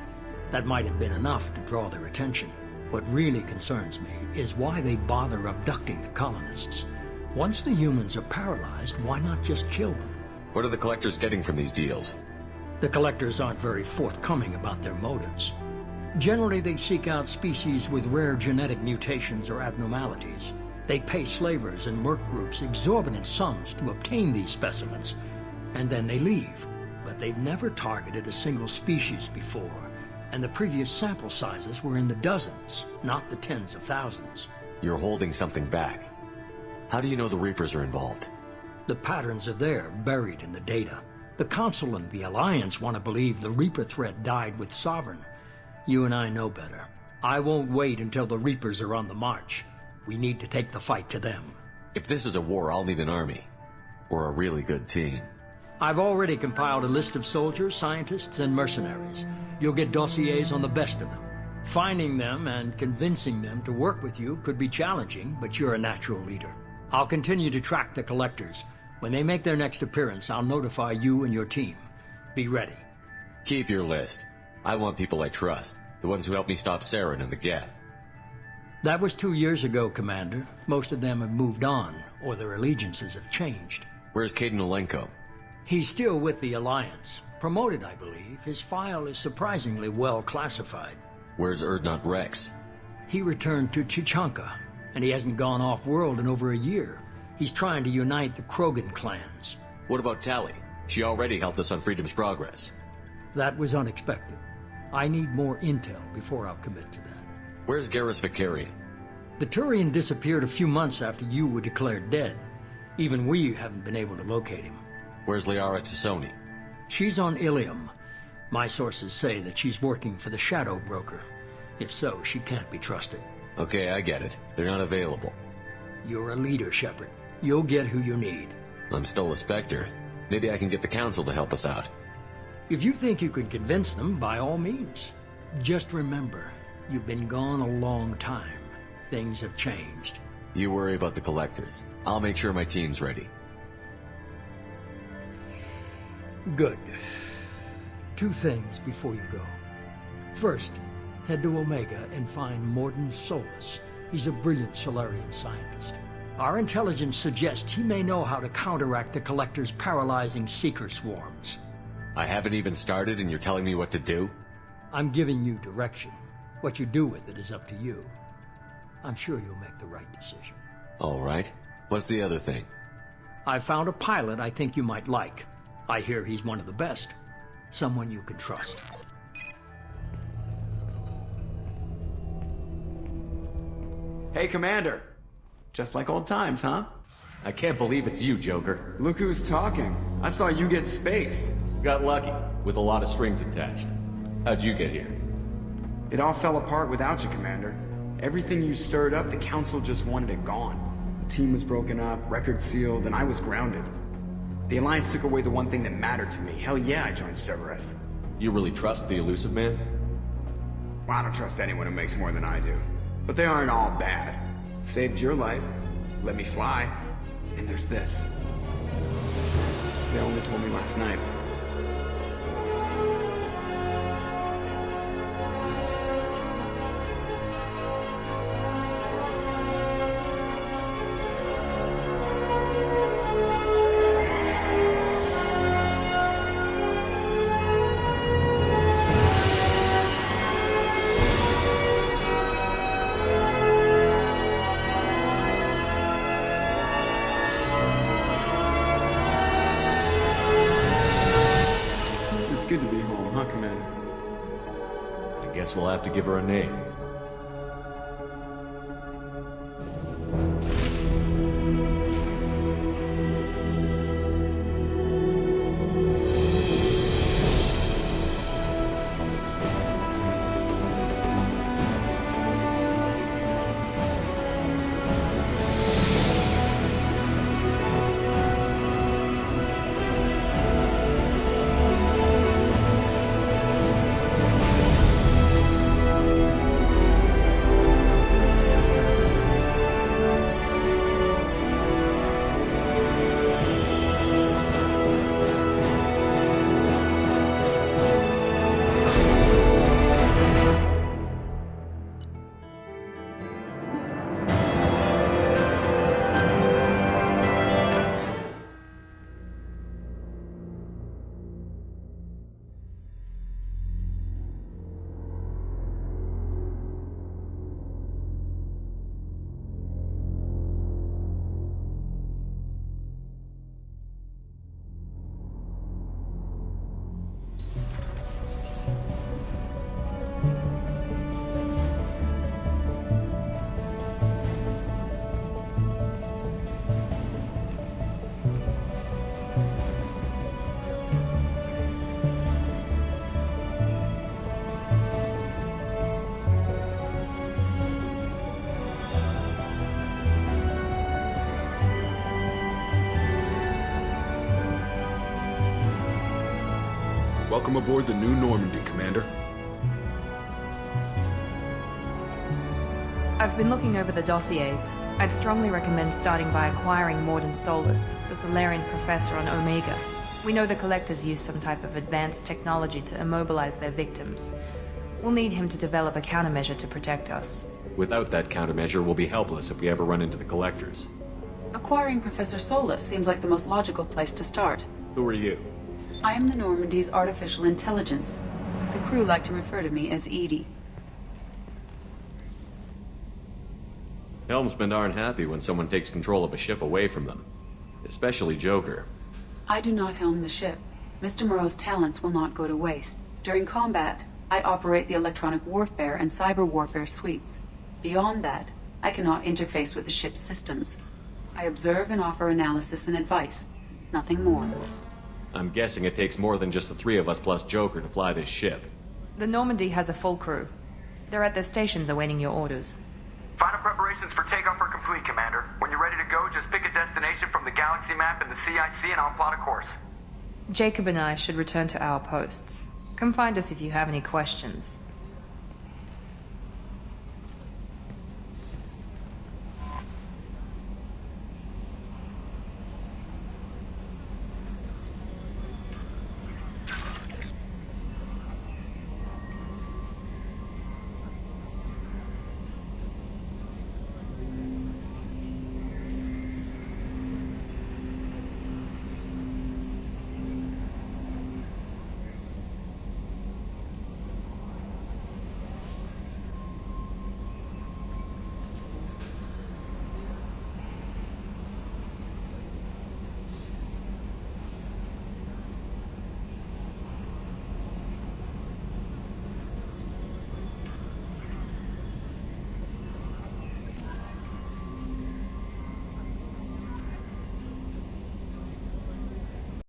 That might have been enough to draw their attention. What really concerns me is why they bother abducting the colonists. Once the humans are paralyzed, why not just kill them? What are the collectors getting from these deals? The collectors aren't very forthcoming about their motives. Generally, they seek out species with rare genetic mutations or abnormalities. They pay slavers and merc groups exorbitant sums to obtain these specimens, and then they leave. But they've never targeted a single species before, and the previous sample sizes were in the dozens, not the tens of thousands. You're holding something back. How do you know the Reapers are involved? The patterns are there, buried in the data. The Council and the Alliance want to believe the Reaper threat died with Sovereign. You and I know better. I won't wait until the Reapers are on the march. We need to take the fight to them. If this is a war, I'll need an army. Or a really good team. I've already compiled a list of soldiers, scientists, and mercenaries. You'll get dossiers on the best of them. Finding them and convincing them to work with you could be challenging, but you're a natural leader. I'll continue to track the collectors. When they make their next appearance, I'll notify you and your team. Be ready. Keep your list. I want people I trust. The ones who helped me stop Saren and the Geth. That was 2 years ago, Commander. Most of them have moved on, or their allegiances have changed. Where's Caden Alenko? He's still with the Alliance. Promoted, I believe. His file is surprisingly well classified. Where's Erdnot Rex? He returned to Chichanka, and he hasn't gone off-world in over a year. He's trying to unite the Krogan clans. What about Tali? She already helped us on Freedom's Progress. That was unexpected. I need more intel before I'll commit to that. Where's Garrus Vicarian? The Turian disappeared a few months after you were declared dead. Even we haven't been able to locate him. Where's Liara Tassoni? She's on Ilium. My sources say that she's working for the Shadow Broker. If so, she can't be trusted. Okay, I get it. They're not available. You're a leader, Shepard. You'll get who you need. I'm still a Spectre. Maybe I can get the Council to help us out. If you think you can convince them, by all means. Just remember, you've been gone a long time. Things have changed. You worry about the Collectors. I'll make sure my team's ready. Good. 2 things before you go. First, head to Omega and find Morden Solus. He's a brilliant Solarian scientist. Our intelligence suggests he may know how to counteract the Collector's paralyzing Seeker swarms. I haven't even started and you're telling me what to do? I'm giving you direction. What you do with it is up to you. I'm sure you'll make the right decision. All right. What's the other thing? I found a pilot I think you might like. I hear he's one of the best. Someone you can trust. Hey, Commander. Just like old times, huh? I can't believe it's you, Joker. Look who's talking. I saw you get spaced. Got lucky, with a lot of strings attached. How'd you get here? It all fell apart without you, Commander. Everything you stirred up, the Council just wanted it gone. The team was broken up, records sealed, and I was grounded. The Alliance took away the one thing that mattered to me. Hell yeah, I joined Cerberus. You really trust the Elusive Man? Well, I don't trust anyone who makes more than I do. But they aren't all bad. Saved your life, let me fly, and there's this. They only told me last night. Good to be home, huh, Commander? I guess we'll have to give her a name. Welcome aboard the new Normandy, Commander. I've been looking over the dossiers. I'd strongly recommend starting by acquiring Morden Solus, the Solarian professor on Omega. We know the Collectors use some type of advanced technology to immobilize their victims. We'll need him to develop a countermeasure to protect us. Without that countermeasure, we'll be helpless if we ever run into the Collectors. Acquiring Professor Solus seems like the most logical place to start. Who are you? I am the Normandy's artificial intelligence. The crew like to refer to me as Edie. Helmsmen aren't happy when someone takes control of a ship away from them. Especially Joker. I do not helm the ship. Mr. Moreau's talents will not go to waste. During combat, I operate the electronic warfare and cyber warfare suites. Beyond that, I cannot interface with the ship's systems. I observe and offer analysis and advice. Nothing more. I'm guessing it takes more than just the three of us plus Joker to fly this ship. The Normandy has a full crew. They're at their stations awaiting your orders. Final preparations for takeoff are complete, Commander. When you're ready to go, just pick a destination from the galaxy map in the CIC and I'll plot a course. Jacob and I should return to our posts. Come find us if you have any questions.